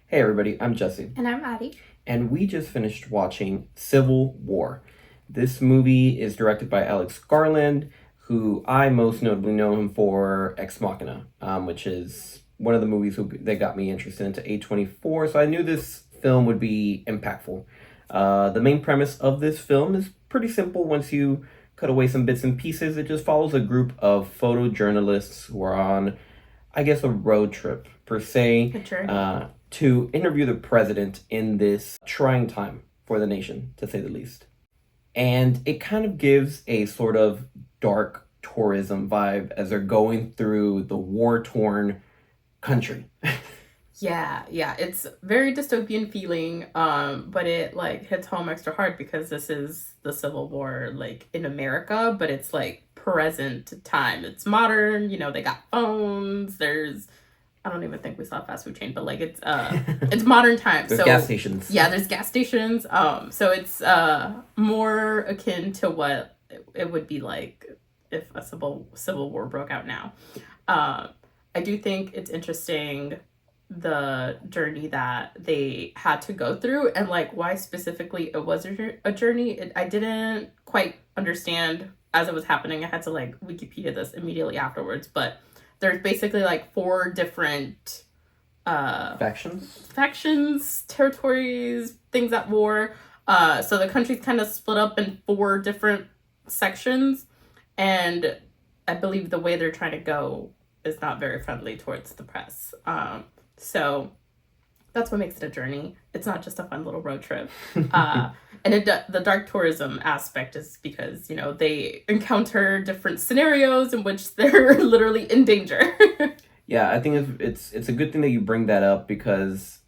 Hey everybody, I'm Jesse, And I'm Addie. and we just finished watching Civil War. This movie is directed by Alex Garland, who I most notably know him for Ex Machina, which is one of the movies that got me interested into A24, so I knew this film would be impactful. The main premise of this film is pretty simple once you cut away some bits and pieces. It just follows a group of photojournalists who are on, I guess, a road trip per se, A journey. to interview the president in this trying time for the nation, to say the least. And it kind of gives a sort of dark tourism vibe as they're going through the war torn country. Yeah. It's very dystopian feeling, but it like hits home extra hard because this is the Civil War like in America, but it's like present time. It's modern, they got phones, there's I don't even think we saw a fast food chain, but like it's modern times. There's So gas stations. yeah, there's gas stations. So it's more akin to what it would be like if a civil war broke out now. Uh, I do think it's interesting the journey that they had to go through and like why specifically it was a journey. I didn't quite understand as it was happening. I had to like Wikipedia this immediately afterwards, but there's basically like four different factions, territories, things at war. So the country's kind of split up in four different sections, and I believe the way they're trying to go is not very friendly towards the press. So that's what makes it a journey. It's not just a fun little road trip. And the dark tourism aspect is because, they encounter different scenarios in which they're literally in danger. Yeah, I think it's a good thing that you bring that up because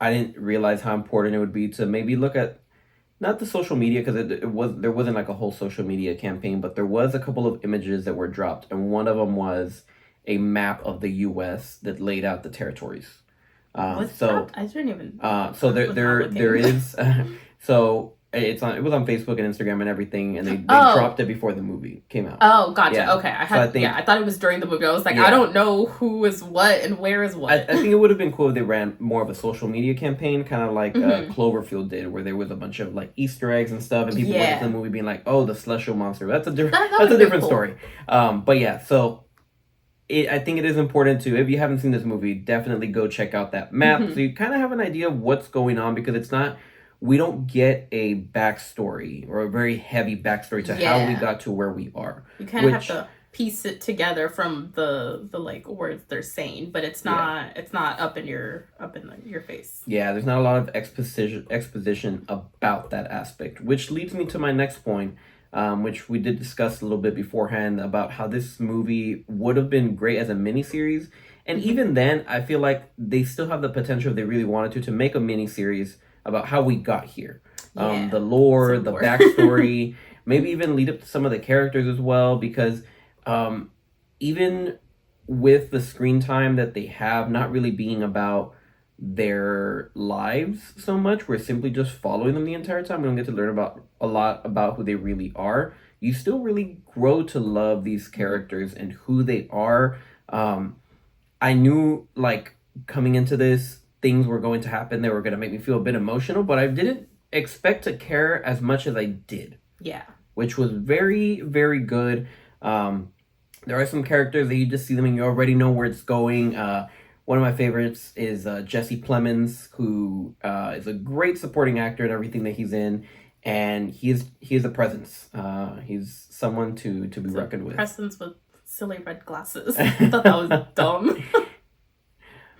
I didn't realize how important it would be to maybe look at not the social media because there wasn't like a whole social media campaign, but there was a couple of images that were dropped, and one of them was a map of the U.S. that laid out the territories. What's that? I didn't even. So there is so it was on Facebook and Instagram and everything, and they dropped it before the movie came out. Oh, gotcha. Yeah. Okay, I thought it was during the movie. I was like, Yeah. I don't know who is what and where is what. I think it would have been cool if they ran more of a social media campaign, kind of like Cloverfield did, where there was a bunch of like Easter eggs and stuff, and people went to the movie being like, "Oh, the celestial monster." That's a different story. But yeah, so. I think it is important to, if you haven't seen this movie, definitely go check out that map so you kind of have an idea of what's going on, because we don't get a backstory or a very heavy backstory to how we got to where we are. You kind of have to piece it together from the like words they're saying, but it's not up in your face. Yeah, there's not a lot of exposition about that aspect, which leads me to my next point. Which we did discuss a little bit beforehand about how this movie would have been great as a miniseries. And even then, I feel like they still have the potential, if they really wanted to make a miniseries about how we got here. The lore, the backstory, maybe even lead up to some of the characters as well, because even with the screen time that they have not really being about their lives so much, we're simply just following them the entire time. We don't get to learn about a lot about who they really are. You still really grow to love these characters and who they are. I knew, like, coming into this, things were going to happen that were going to make me feel a bit emotional, but I didn't expect to care as much as I did. Yeah. Which was very, very good. There are some characters that you just see them and you already know where it's going. One of my favorites is Jesse Plemons, who is a great supporting actor in everything that he's in, and he is a presence. He's someone to be reckoned with. Presence with silly red glasses. I thought that was dumb.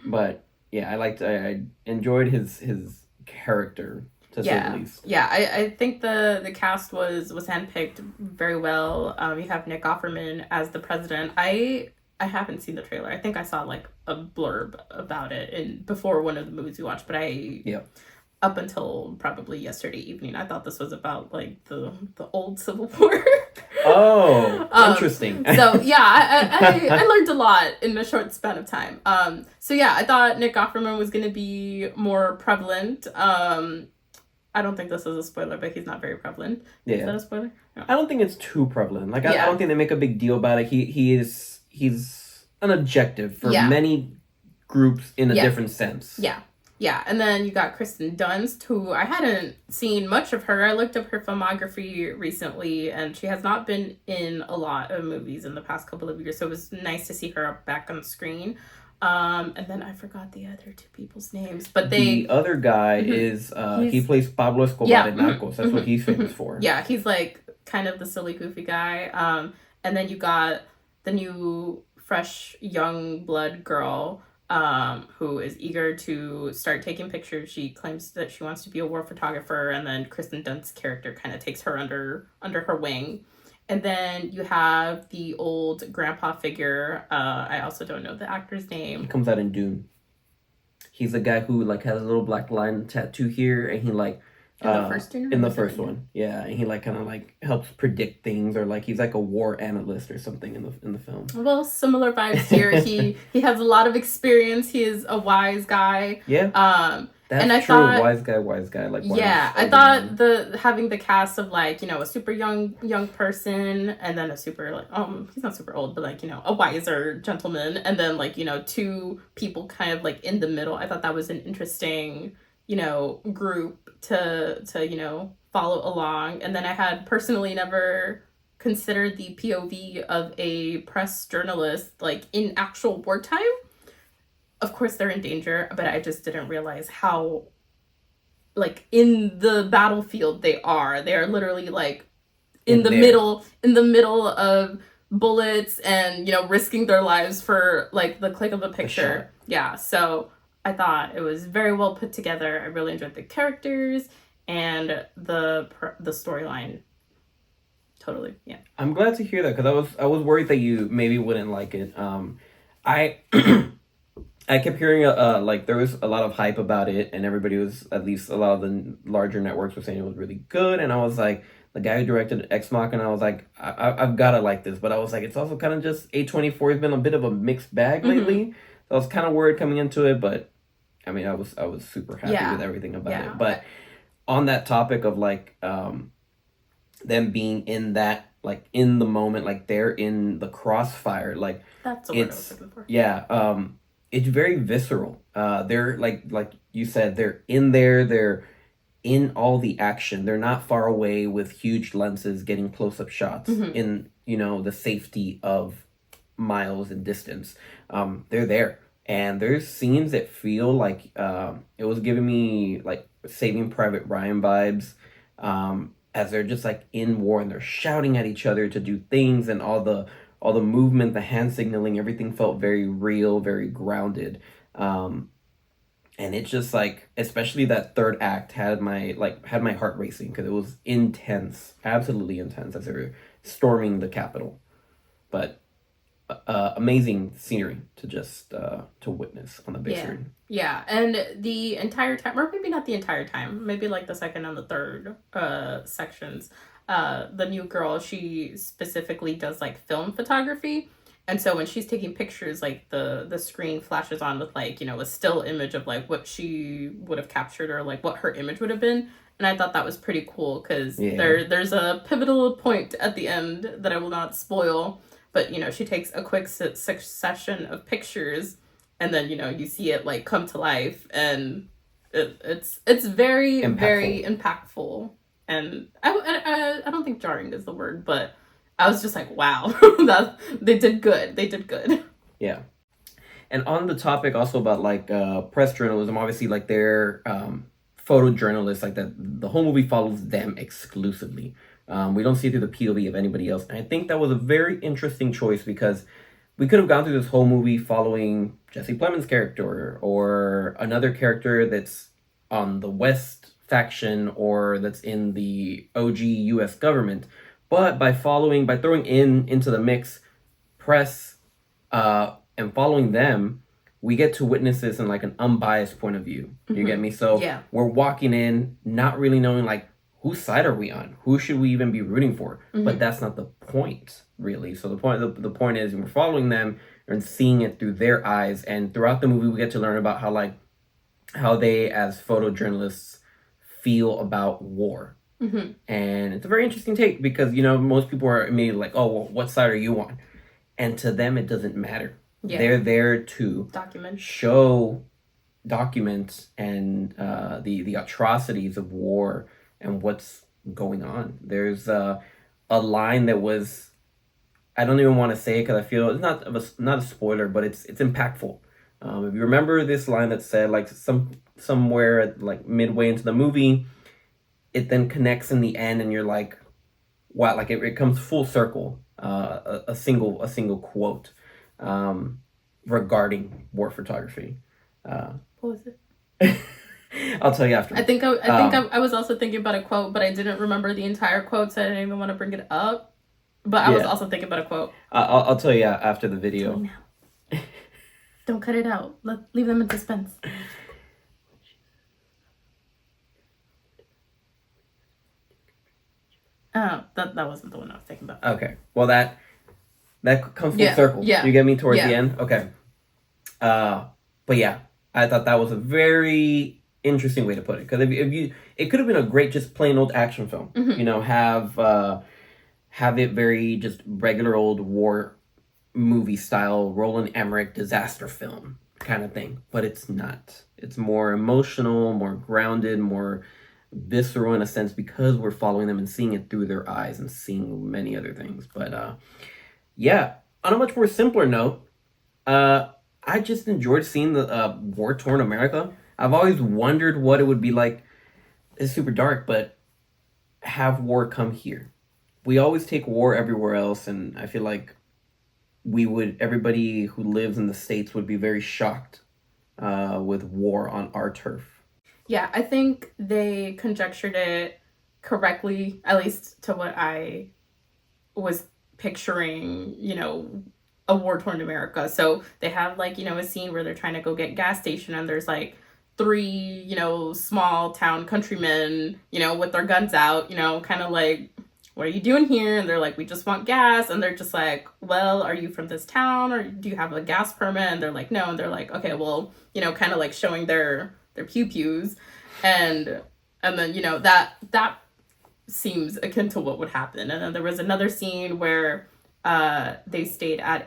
But yeah, I enjoyed his character, to say the least. Yeah, I think the cast was handpicked very well. You have Nick Offerman as the president. I haven't seen the trailer. I think I saw like a blurb about it before one of the movies we watched, but up until probably yesterday evening, I thought this was about like the old Civil War. Oh, interesting. So yeah, I learned a lot in a short span of time. So yeah, I thought Nick Offerman was gonna be more prevalent. I don't think this is a spoiler, but he's not very prevalent. Yeah. Is that a spoiler? No. I don't think it's too prevalent. Like I don't think they make a big deal about it. He's an objective for many groups in a different sense. Yeah. Yeah, and then you got Kristen Dunst, who I hadn't seen much of her. I looked up her filmography recently, and she has not been in a lot of movies in the past couple of years, so it was nice to see her back on the screen. And then I forgot the other two people's names, but The other guy is he plays Pablo Escobar in Narcos. That's what he's famous for. Yeah, he's like kind of the silly, goofy guy. And then you got the new, fresh, young blood girl who is eager to start taking pictures. She claims that she wants to be a war photographer, and then Kristen Dunst's character kind of takes her under her wing. And then you have the old grandpa figure. I also don't know the actor's name. He comes out in Dune. He's the guy who like has a little black line tattoo here, and he like in the first Dune. In the first one, yeah, and he like kind of like helps predict things, or like he's like a war analyst or something in the film. Well, similar vibes here. He has a lot of experience. He is a wise guy. Yeah. That's and I true. Thought, wise guy. Like yeah, I thought having the cast of like a super young person, and then a super like he's not super old, but like a wiser gentleman, and then like two people kind of like in the middle. I thought that was an interesting group to follow along. And then I had personally never considered the POV of a press journalist like in actual wartime. Of course they're in danger, but I just didn't realize how like in the battlefield they are. They are literally like in the middle of bullets and risking their lives for like the click of a picture. Yeah, so I thought it was very well put together. I really enjoyed the characters and the storyline. Totally, yeah. I'm glad to hear that, because I was worried that you maybe wouldn't like it. I I kept hearing like there was a lot of hype about it, and everybody was, at least a lot of the larger networks were saying it was really good, and I was like, the guy who directed Ex Machina, I was like, I've gotta like this, but I was like, it's also kind of just A24 has been a bit of a mixed bag lately. So I was kind of worried coming into it, but I mean, I was super happy with everything about it. But on that topic of like them being in that, like in the moment, like they're in the crossfire, like that's the word I was looking for. Yeah, it's very visceral. They're like you said, they're in there, they're in all the action. They're not far away with huge lenses getting close-up shots in the safety of miles in distance. They're there, and there's scenes that feel like it was giving me like Saving Private Ryan vibes, as they're just like in war and they're shouting at each other to do things, and all the movement, the hand signaling, everything felt very real, very grounded. And it's just like, especially that third act had my heart racing, because it was intense, absolutely intense, as they were storming the Capitol. But amazing scenery to just to witness on the big screen. Yeah, and the entire time, or maybe not the entire time, maybe like the second and the third sections, the new girl, she specifically does like film photography. And so when she's taking pictures, like the screen flashes on with like, a still image of like what she would have captured, or like what her image would have been. And I thought that was pretty cool, because there's a pivotal point at the end that I will not spoil. But, she takes a quick succession of pictures, and then, you see it like come to life, and it's very, very impactful. And I don't think jarring is the word, but I was just like, wow, they did good. They did good. Yeah. And on the topic also about like press journalism, obviously like they're photojournalists, like that the whole movie follows them exclusively. We don't see through the POV of anybody else. And I think that was a very interesting choice, because we could have gone through this whole movie following Jesse Plemons' character, or another character that's on the West faction, or that's in the OG US government. But by throwing into the mix press and following them, we get to witness this in like an unbiased point of view. You get me? So we're walking in not really knowing like, whose side are we on? Who should we even be rooting for? But that's not the point, really. So the point is, we're following them and seeing it through their eyes. And throughout the movie, we get to learn about how they, as photojournalists, feel about war. And it's a very interesting take, because most people are immediately like, oh, well, what side are you on? And to them, it doesn't matter. They're there to document, show document and the atrocities of war and what's going on. There's a line that was, I don't even want to say it because I feel it's not a spoiler, but it's impactful. If you remember this line that said like somewhere at, like midway into the movie, it then connects in the end, and you're like, wow, like it comes full circle. A single quote regarding war photography. Uh, What was it? I'll tell you after. I was also thinking about a quote, but I didn't remember the entire quote, so I didn't even want to bring it up. But I was also thinking about a quote. I'll tell you after the video. Tell me now. Don't cut it out. Leave them in suspense. Oh, that wasn't the one I was thinking about. Okay. Well, that comes full circle. Yeah. You get me towards the end? Okay. But yeah, I thought that was a very interesting way to put it. Because if you, it could have been a great, just plain old action film. Mm-hmm. You know, have it very just regular old war movie style, Roland Emmerich disaster film kind of thing. But it's not. It's more emotional, more grounded, more visceral in a sense, because we're following them and seeing it through their eyes and seeing many other things. But yeah, on a much more simpler note, I just enjoyed seeing the war-torn America. I've always wondered what it would be like. It's super dark, but have war come here. We always take war everywhere else, and I feel like everybody who lives in the States would be very shocked with war on our turf. Yeah, I think they conjectured it correctly, at least to what I was picturing, a war-torn America. So they have like, a scene where they're trying to go get gas station, and there's like three, small town countrymen, with their guns out, kind of like, what are you doing here? And they're like, we just want gas. And they're just like, well, are you from this town, or do you have a gas permit? And they're like, no. And they're like, okay, well, kind of like showing their pew-pews. And then, that seems akin to what would happen. And then there was another scene where they stayed at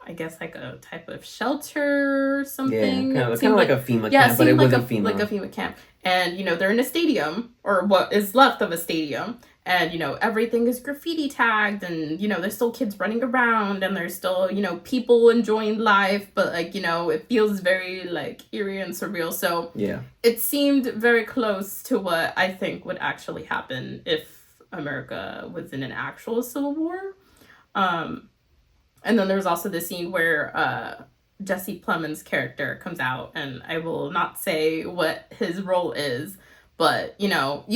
I guess like a type of shelter or something. Yeah, kind of like a FEMA camp, but it wasn't FEMA. Like a FEMA camp. And, they're in a stadium, or what is left of a stadium. And, everything is graffiti tagged, and, there's still kids running around, and there's still, people enjoying life, but, like, it feels very, like, eerie and surreal. So yeah, it seemed very close to what I think would actually happen if America was in an actual civil war. And then there's also the scene where Jesse Plemons' character comes out, and I will not say what his role is, but you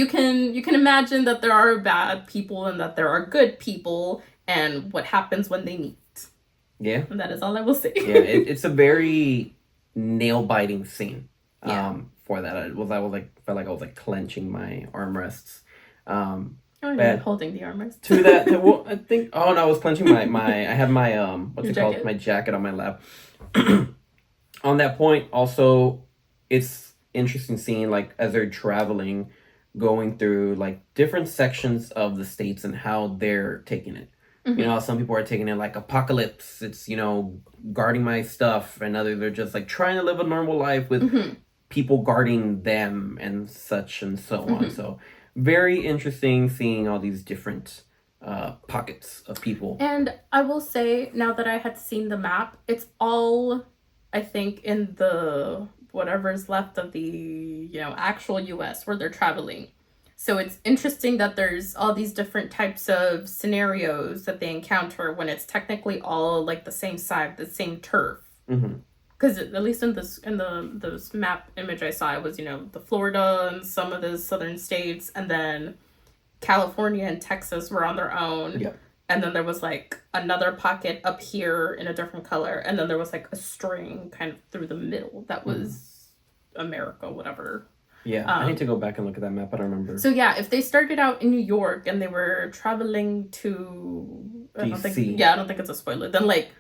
can imagine that there are bad people and that there are good people, and what happens when they meet. Yeah, and that is all I will say. Yeah, it's a very nail-biting scene. For that, I felt like I was like clenching my armrests. You're holding the armrest. To that, well, I think. Oh no, I was clenching my. I had my what's Your it called? jacket? My jacket on my lap. On that point, also, it's interesting seeing like as they're traveling, going through like different sections of the states and how they're taking it. Mm-hmm. Some people are taking it like apocalypse. It's guarding my stuff, and others are just like trying to live a normal life with Mm-hmm. people guarding them and such and so on. Mm-hmm. So very interesting seeing all these different pockets of people. And I will say, now that I had seen the map, it's all, I think, in the whatever's left of the actual US where they're traveling. So it's interesting that there's all these different types of scenarios that they encounter when it's technically all like the same side, the same turf. Mm-hmm. Because at least in this map image I saw, it was the Florida and some of the southern states, and then California and Texas were on their own. Yep. And then there was like another pocket up here in a different color, and then there was like a string kind of through the middle that was America, whatever. Yeah, I need to go back and look at that map. I don't remember. So yeah, if they started out in New York and they were traveling to DC. I don't think it's a spoiler. Then like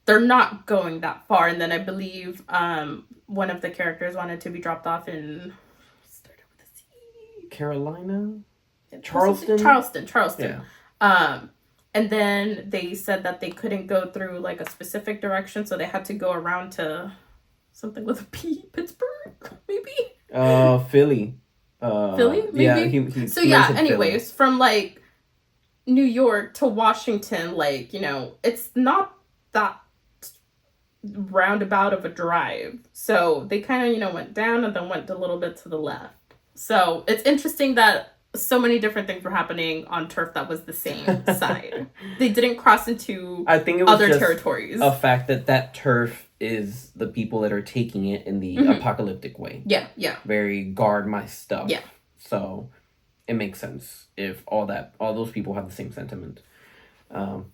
they're not going that far, and then I believe one of the characters wanted to be dropped off in started with a C. Carolina, Charleston. Yeah. And then they said that they couldn't go through like a specific direction, so they had to go around to something with a P. Pittsburgh, maybe. Philly. Philly, maybe. Yeah, he So yeah. mentioned Philly. Anyways, from like New York to Washington, like, you know, it's not that roundabout of a drive. So they kind of, you know, went down and then went a little bit to the left. So it's interesting that so many different things were happening on turf that was the same side. They didn't cross into I think it was other just territories. a fact that turf is the people that are taking it in the apocalyptic way. Yeah, yeah. Very guard my stuff. Yeah. So it makes sense if all those people have the same sentiment. But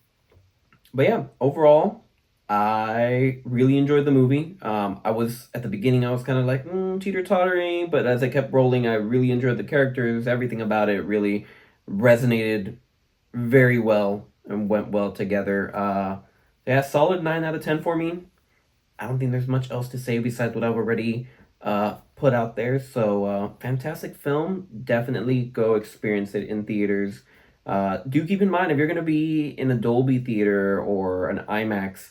yeah, overall, I really enjoyed the movie. I was at the beginning, I was kind of like teeter-tottering, but as I kept rolling, I really enjoyed the characters. Everything about it really resonated very well and went well together. Yeah, solid 9 out of 10 for me. I don't think there's much else to say besides what I've already put out there. So fantastic film. Definitely go experience it in theaters. Do keep in mind if you're gonna be in a Dolby theater or an IMAX,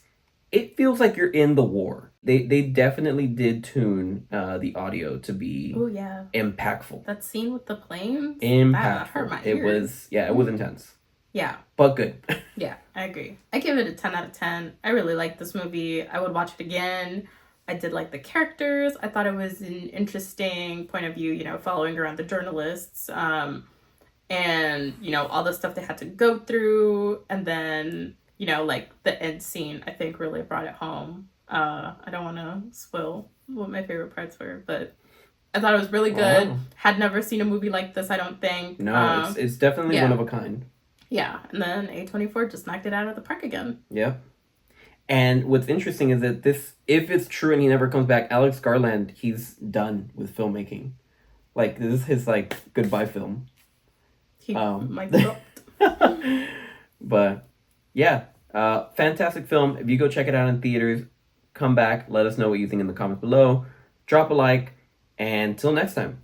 it feels like you're in the war. They definitely did tune the audio to be Oh yeah, impactful. that scene with the planes, Impactful. that hurt my ears. It was intense. Yeah. But good. Yeah, I agree. I give it a 10 out of 10. I really like this movie. I would watch it again. I did like the characters. I thought it was an interesting point of view, you know, following around the journalists. And, you know, all the stuff they had to go through. And then, you know, like the end scene, I think really brought it home. I don't want to spoil what my favorite parts were, but I thought it was really good. Wow. Had never seen a movie like this, I don't think. No, it's definitely one of a kind. Yeah, and then A24 just knocked it out of the park again. Yeah. And what's interesting is that this, if it's true and he never comes back, Alex Garland, he's done with filmmaking. Like, this is his, like, goodbye film. He might dropped. But, yeah. Fantastic film. If you go check it out in theaters, come back. Let us know what you think in the comments below. Drop a like. And till next time.